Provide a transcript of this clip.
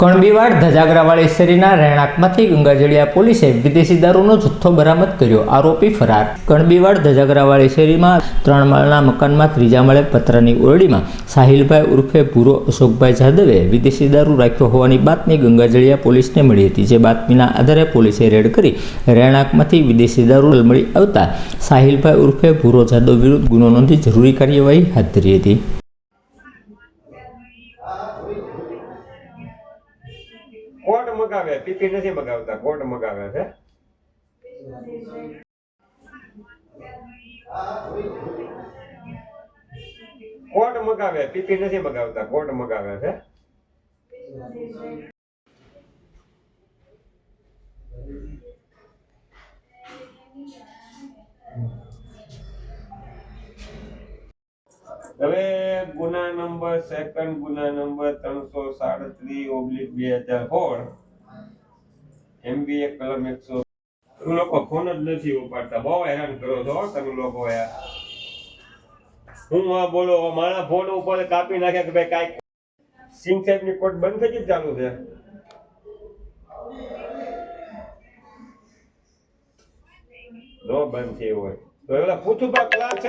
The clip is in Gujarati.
કણબીવાડ ધજાગરાવાળી શેરીના રહેણાંકમાંથી ગંગાજળિયા પોલીસે વિદેશી દારૂનો જથ્થો બરામદ કર્યો. આરોપી ફરાર. કણબીવાડ ધજાગરાવાળી શેરીમાં 3 માળના મકાનમાં 3જા માળે પતરાની ઓરડીમાં સાહિલભાઈ ઉર્ફે ભૂરો અશોકભાઈ જાદવે વિદેશી દારૂ રાખ્યો હોવાની બાતમી ગંગાજળિયા પોલીસને મળી હતી. જે બાતમીના આધારે પોલીસે રેડ કરી રહેણાંકમાંથી વિદેશી દારૂ મળી આવતા સાહિલભાઈ ઉર્ફે ભૂરો જાદવ વિરુદ્ધ ગુનો નોંધી જરૂરી કાર્યવાહી હાથ ધરી હતી. કોટ મગાવે, પીપી નથી મગાવતા, કોટ મગાવે છે. કોટ મગાવે, પીપી નથી મગાવતા, કોટ મગાવે છે. હવે ગુના નંબર સેકન્ડ ગુના નંબર 337/2016 MBA કલમ 100. તમે લોકો ફોન જ નથી ઉપાડતા, બહુ હેરાન કરો છો તમે લોકો યાર. હું આ બોલો મારા ફોન ઉપર કાપી નાખે કે ભાઈ કાઈ સિંહ સાહેબ ની કોટ બંધ થઈ ગઈ ચાલુ છે. નો બંધ થઈ હોય તો એલા પૂછું ક્લાસ